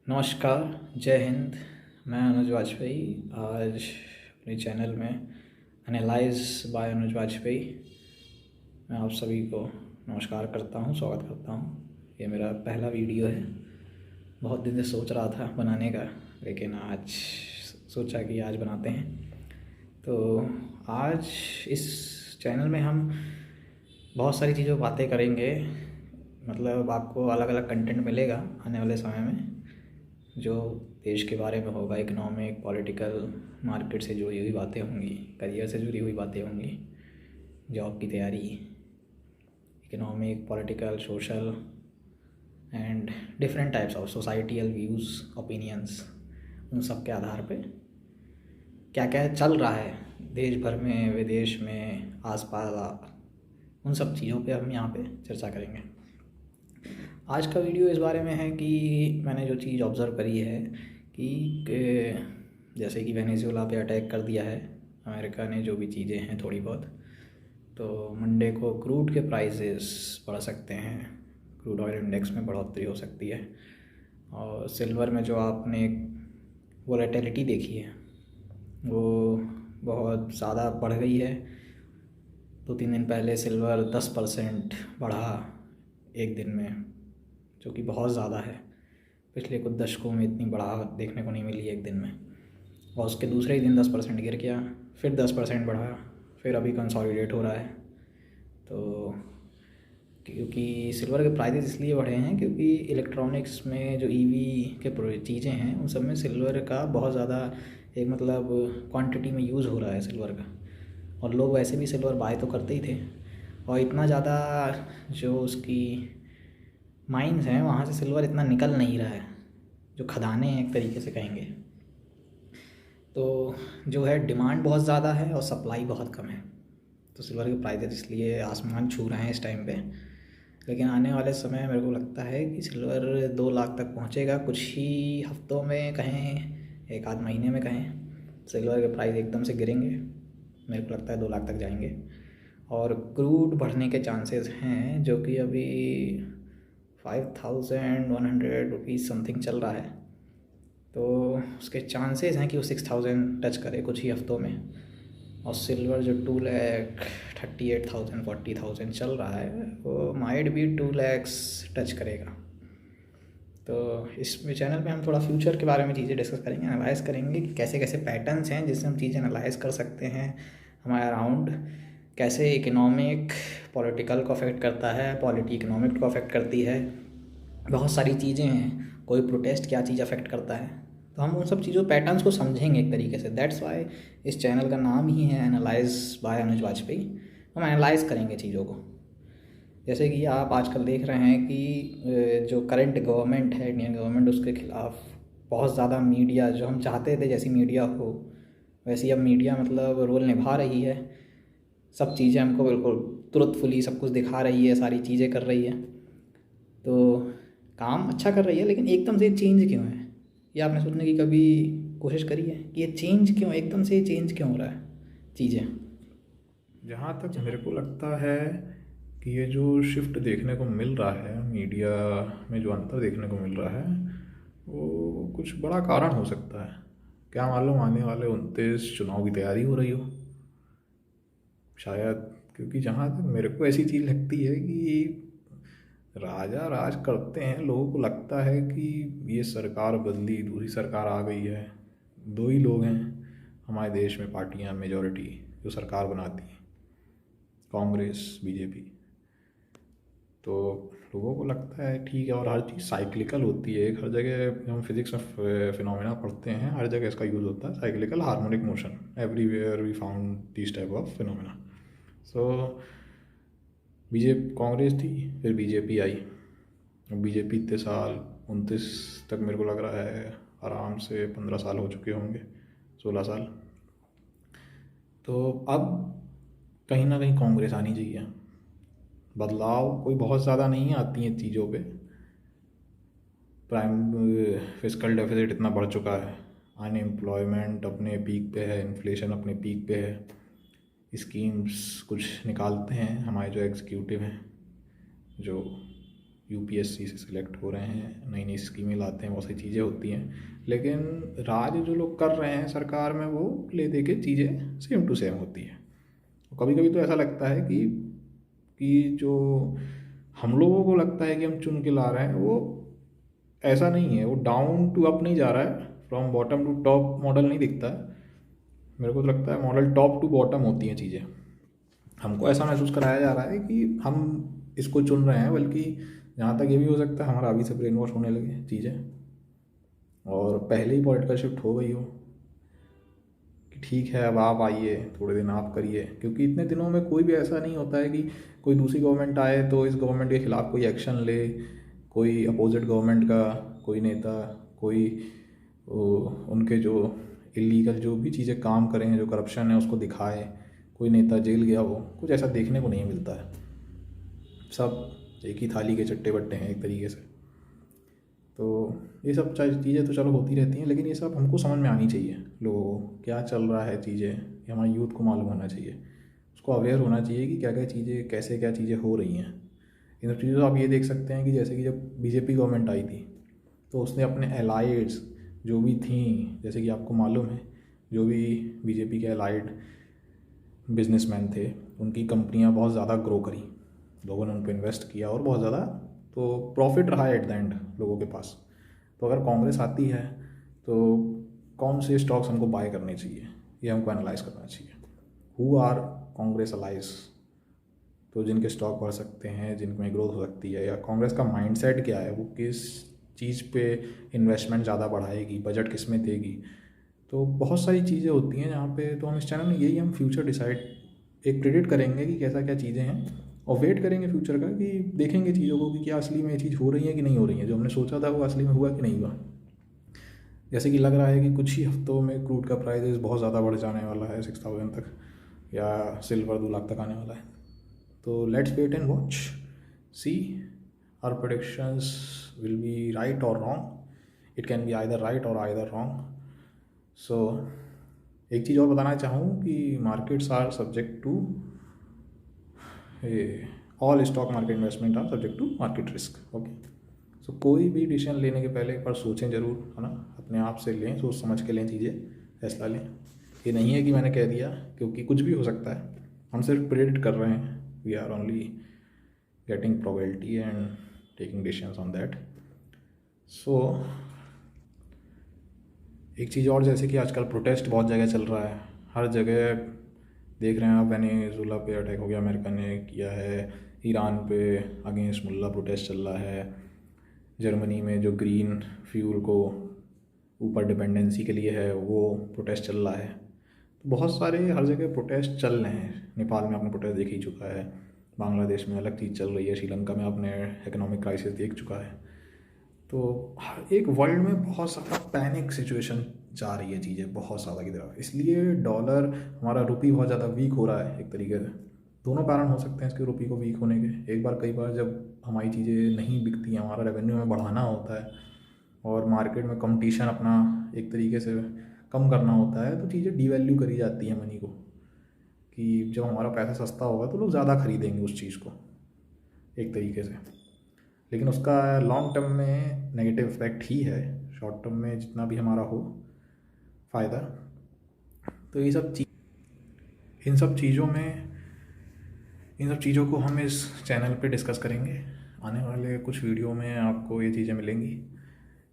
नमस्कार, जय हिंद। मैं अनुज वाजपेयी आज अपने चैनल में एनालाइज बाय अनुज वाजपेयी मैं आप सभी को नमस्कार करता हूं, स्वागत करता हूं। ये मेरा पहला वीडियो है। बहुत दिन से सोच रहा था बनाने का, लेकिन आज सोचा कि आज बनाते हैं। तो आज इस चैनल में हम बहुत सारी चीज़ों पर बातें करेंगे। मतलब आपको अलग अलग कंटेंट मिलेगा आने वाले समय में, जो देश के बारे में होगा, इकोनॉमिक, पॉलिटिकल, मार्केट से जुड़ी हुई बातें होंगी, करियर से जुड़ी हुई बातें होंगी, जॉब की तैयारी, economic, political, social and different types of societal views, opinions. उन सब के आधार पे क्या क्या चल रहा है देश भर में, विदेश में, आसपास, उन सब चीज़ों पे हम यहाँ पे चर्चा करेंगे। आज का वीडियो इस बारे में है कि मैंने जो चीज़ ऑब्ज़र्व करी है कि जैसे कि वेनेजुएला पे अटैक कर दिया है अमेरिका ने, जो भी चीज़ें हैं थोड़ी बहुत, तो मंडे को क्रूड के प्राइसेस बढ़ सकते हैं, क्रूड ऑयल इंडेक्स में बढ़ोतरी हो सकती है। और सिल्वर में जो आपने वोलेटिलिटी देखी है वो बहुत ज़्यादा बढ़ गई है। 2-3 दिन पहले सिल्वर 10% बढ़ा एक दिन में, जो कि बहुत ज़्यादा है। पिछले कुछ दशकों में इतनी बढ़ा देखने को नहीं मिली एक दिन में। और उसके दूसरे ही दिन 10% गिर गया, फिर 10% बढ़ा, फिर अभी कंसोलिडेट हो रहा है। तो क्योंकि सिल्वर के प्राइसेस इसलिए बढ़े हैं क्योंकि इलेक्ट्रॉनिक्स में जो ईवी के चीज़ें हैं उन सब में सिल्वर का बहुत ज़्यादा एक मतलब क्वांटिटी में यूज़ हो रहा है सिल्वर का। और लोग वैसे भी सिल्वर बाय तो करते ही थे, और इतना ज़्यादा जो उसकी माइंस हैं वहाँ से सिल्वर इतना निकल नहीं रहा है, जो खदानें हैं एक तरीके से कहेंगे। तो जो है डिमांड बहुत ज़्यादा है और सप्लाई बहुत कम है, तो सिल्वर के प्राइसेस इसलिए आसमान छू रहे हैं इस टाइम पे। लेकिन आने वाले समय मेरे को लगता है कि सिल्वर 2 लाख तक पहुंचेगा कुछ ही हफ्तों में, कहें एक आध महीने में, कहें सिल्वर के प्राइस एकदम से गिरेंगे। मेरे को लगता है 2 लाख तक जाएंगे। और क्रूड बढ़ने के चांसेस हैं, जो कि अभी 5100 रुपीज़ समथिंग चल रहा है। तो उसके चांसेस हैं कि वो 6000 टच करे कुछ ही हफ्तों में। और सिल्वर जो 2,38,000 40,000 चल रहा है वो माइट भी 2 lakhs टच करेगा। तो इस चैनल पे हम थोड़ा फ्यूचर के बारे में चीज़ें डिस्कस करेंगे, एनालाइज़ करेंगे कि कैसे कैसे पैटर्न्स हैं जिससे हम चीज़ें एनालाइज़ कर सकते हैं हमारे अराउंड। कैसे इकोनॉमिक पॉलिटिकल को अफेक्ट करता है, पॉलिटी इकोनॉमिक को अफेक्ट करती है, बहुत सारी चीज़ें हैं। कोई प्रोटेस्ट क्या चीज़ अफेक्ट करता है, तो हम उन सब चीज़ों पैटर्न्स को समझेंगे एक तरीके से। दैट्स वाई इस चैनल का नाम ही है एनालाइज बाय अनुज वाजपेयी। हम एनालाइज़ करेंगे चीज़ों को। जैसे कि आप आजकल देख रहे हैं कि जो करंट गवर्नमेंट है, इंडियन गवर्नमेंट, उसके खिलाफ बहुत ज़्यादा मीडिया, जो हम चाहते थे जैसी मीडिया हो वैसी अब मीडिया मतलब रोल निभा रही है। सब चीज़ें हमको बिल्कुल ट्रुथफुली सब कुछ दिखा रही है, सारी चीज़ें कर रही है। तो काम अच्छा कर रही है, लेकिन एकदम से चेंज क्यों है, ये आपने सोचने की कभी कोशिश करी है कि ये चेंज क्यों, एकदम से चेंज क्यों हो रहा है चीज़ें? जहाँ तक मेरे को लगता है कि ये जो शिफ्ट देखने को मिल रहा है, मीडिया में जो अंतर देखने को मिल रहा है, वो कुछ बड़ा कारण हो सकता है। क्या मालूम आने वाले 29 चुनाव की तैयारी हो रही हो शायद। क्योंकि जहाँ तक मेरे को ऐसी चीज़ लगती है कि राजा राज करते हैं, लोगों को लगता है कि ये सरकार बदली, दूसरी सरकार आ गई है। दो ही लोग हैं हमारे देश में, पार्टियां मेजॉरिटी जो सरकार बनाती हैं, कांग्रेस, बीजेपी। तो लोगों को लगता है ठीक है, और हर चीज़ साइक्लिकल होती है। हर जगह हम फिजिक्स में फिनोमेना पढ़ते हैं, हर जगह इसका यूज़ होता है, cyclical harmonic motion, everywhere we found this type of phenomena. So BJP, Congress थी, फिर बीजेपी आई। बीजेपी इतने साल, 29 तक मेरे को लग रहा है आराम से 15 साल हो चुके होंगे, 16 साल। तो अब कहीं ना कहीं कांग्रेस आनी चाहिए। बदलाव कोई बहुत ज़्यादा नहीं आती हैं चीज़ों पे। प्राइम फिस्कल डेफिसिट इतना बढ़ चुका है, अनएम्प्लॉयमेंट अपने पीक पे है, इन्फ्लेशन अपने पीक पे है। स्कीम्स कुछ निकालते हैं हमारे जो एग्जीक्यूटिव हैं, जो यूपीएससी से सिलेक्ट हो रहे हैं, नई नई स्कीमें लाते हैं, बहुत सी चीज़ें होती हैं, लेकिन राज जो लोग कर रहे हैं सरकार में वो ले दे के चीज़ें सेम टू सेम होती है। कभी कभी तो ऐसा लगता है कि जो हम लोगों को लगता है कि हम चुन के ला रहे हैं वो ऐसा नहीं है, वो डाउन टू अप नहीं जा रहा है, from bottom to top model नहीं दिखता है। मेरे को तो लगता है मॉडल टॉप टू बॉटम होती हैं चीज़ें। हमको ऐसा महसूस कराया जा रहा है कि हम इसको चुन रहे हैं, बल्कि जहाँ तक ये भी हो सकता है हमारा अभी से ब्रेन वॉश होने लगे चीज़ें, और पहले ही पॉलिटिकल शिफ्ट हो गई हो कि ठीक है अब आप आइए, थोड़े दिन आप करिए, क्योंकि इतने दिनों में कोई भी ऐसा नहीं होता है कि कोई दूसरी गवर्नमेंट आए तो इस गवर्नमेंट के खिलाफ कोई एक्शन ले, कोई अपोजिट गवर्नमेंट का कोई नेता, कोई उनके जो इलीगल जो भी चीज़ें काम करें, जो करप्शन है उसको दिखाए, कोई नेता जेल गया हो, कुछ ऐसा देखने को नहीं मिलता है। सब एक ही थाली के चट्टे बट्टे हैं एक तरीके से। तो ये सब चीज़ें तो चलो होती रहती हैं, लेकिन ये सब हमको समझ में आनी चाहिए, लोगों को क्या चल रहा है चीज़ें, ये हमारे यूथ को मालूम होना चाहिए, उसको अवेयर होना चाहिए कि क्या क्या चीज़ें, कैसे क्या चीज़ें हो रही हैं। इन सब चीज़ों से आप ये देख सकते हैं कि जैसे कि जब बीजेपी गवर्नमेंट आई थी तो उसने अपने एलाइड्स जो भी थी, जैसे कि आपको मालूम है जो भी बीजेपी के एलाइड बिजनेसमैन थे उनकी कंपनियां बहुत ज़्यादा ग्रो करी, लोगों ने उन पर इन्वेस्ट किया और बहुत ज़्यादा तो प्रॉफिट रहा एट द एंड लोगों के पास। तो अगर कांग्रेस आती है तो कौन से स्टॉक्स हमको बाय करने चाहिए, ये हमको एनालाइज करना चाहिए। हु आर कांग्रेस अलाइज, तो जिनके स्टॉक बढ़ सकते हैं, जिनमें ग्रोथ हो सकती है, या कांग्रेस का माइंडसेट क्या है, वो किस चीज़ पे इन्वेस्टमेंट ज़्यादा बढ़ाएगी, बजट किस में देगी। तो बहुत सारी चीज़ें होती हैं जहाँ पे, तो हम इस चैनल में यही हम फ्यूचर डिसाइड एक प्रेडिक्ट करेंगे कि कैसा क्या चीज़ें हैं, और वेट करेंगे फ्यूचर का कि देखेंगे चीज़ों को कि क्या असली में ये चीज़ हो रही है कि नहीं हो रही है, जो हमने सोचा था वो असली में हुआ कि नहीं हुआ। जैसे कि लग रहा है कि कुछ ही हफ्तों में क्रूड का प्राइस बहुत ज़्यादा बढ़ जाने वाला है 6000 तक, या सिल्वर 2 लाख तक आने वाला है। तो let's wait and watch, see our predictions will be right और wrong, it can be either right और आइदर रॉन्ग। सो एक चीज़ और बताना चाहूँ कि markets are subject to, all stock market investment are subject to market risk. Okay, so कोई भी डिसीजन लेने के पहले एक बार सोचें ज़रूर, है ना, अपने आप से लें, सोच समझ के लें चीज़ें, फैसला लें। ये नहीं है कि मैंने कह दिया, क्योंकि कुछ भी हो सकता है, हम सिर्फ प्रेडिक्ट कर रहे हैं, we are only getting probability and taking decisions on that. So एक चीज़ और, जैसे कि आजकल प्रोटेस्ट बहुत जगह चल रहा है, हर जगह देख रहे हैं आप, वेनेजुला पे अटैक हो गया, अमेरिका ने किया है, ईरान पे अगेंस्ट मुल्ला प्रोटेस्ट चल रहा है, जर्मनी में जो ग्रीन फ्यूल को ऊपर डिपेंडेंसी के लिए है वो प्रोटेस्ट चल रहा है। तो बहुत सारे हर जगह प्रोटेस्ट चल रहे हैं। नेपाल में आपने प्रोटेस्ट देख ही चुका है, बांग्लादेश में अलग चीज़ चल रही है, श्रीलंका में आपने इकोनॉमिक क्राइसिस देख चुका है। तो हर एक वर्ल्ड में बहुत ज़्यादा पैनिक सिचुएशन जा रही है चीज़ें बहुत ज़्यादा की तरफ, इसलिए डॉलर, हमारा रुपी बहुत ज़्यादा वीक हो रहा है एक तरीके से। दोनों कारण हो सकते हैं इसके रुपी को वीक होने के। एक बार, कई बार जब हमारी चीज़ें नहीं बिकती हैं, हमारा रेवेन्यू में बढ़ाना होता है और मार्केट में कंपटीशन अपना एक तरीके से कम करना होता है, तो चीज़ें डीवैल्यू करी जाती हैं मनी को, कि जब हमारा पैसा सस्ता होगा तो लोग ज़्यादा खरीदेंगे उस चीज़ को एक तरीके से। लेकिन उसका लॉन्ग टर्म में नेगेटिव इफेक्ट ही है, शॉर्ट टर्म में जितना भी हमारा हो फ़ायदा। तो इन सब चीज़ों को हम इस चैनल पे डिस्कस करेंगे। आने वाले कुछ वीडियो में आपको ये चीज़ें मिलेंगी।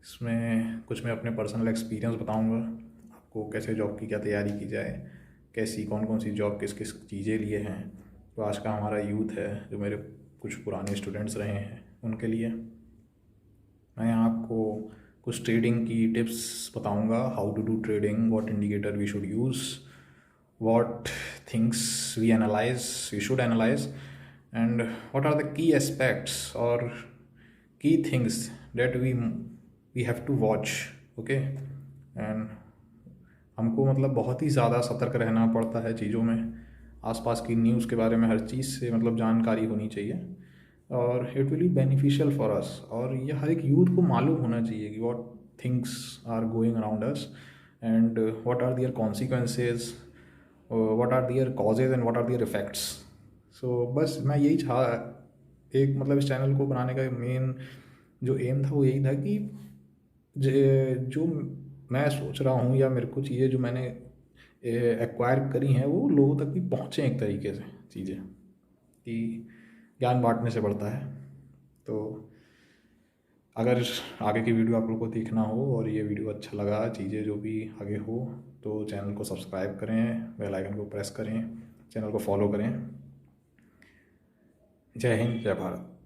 इसमें कुछ मैं अपने पर्सनल एक्सपीरियंस बताऊंगा आपको, कैसे जॉब की क्या तैयारी की जाए, कैसी कौन कौन सी जॉब किस किस चीज़ें लिए हैं। तो आज का हमारा यूथ है, जो मेरे कुछ पुराने स्टूडेंट्स रहे हैं, उनके लिए मैं आपको कुछ ट्रेडिंग की टिप्स बताऊंगा, how to do trading, what indicator we should use, what things we should analyze, and what are the key aspects or key things that we have to watch. Okay, and हमको मतलब बहुत ही ज़्यादा सतर्क रहना पड़ता है चीज़ों में, आसपास की न्यूज़ के बारे में हर चीज़ से मतलब जानकारी होनी चाहिए, और it will be beneficial for us. और ये हर एक यूथ को मालूम होना चाहिए कि what things are going around us and what are their consequences, what are their causes and what are their effects. So बस मैं यही एक मतलब इस चैनल को बनाने का मेन जो एम था वो यही था कि जो मैं सोच रहा हूँ या मेरे को चीज़ें जो मैंने एक्वायर करी हैं वो लोगों तक भी पहुँचे एक तरीके से चीज़ें, कि ज्ञान बांटने से बढ़ता है। तो अगर आगे की वीडियो आप लोग को देखना हो और ये वीडियो अच्छा लगा, चीज़ें जो भी आगे हो, तो चैनल को सब्सक्राइब करें, बेल आइकन को प्रेस करें, चैनल को फॉलो करें। जय हिंद, जय भारत।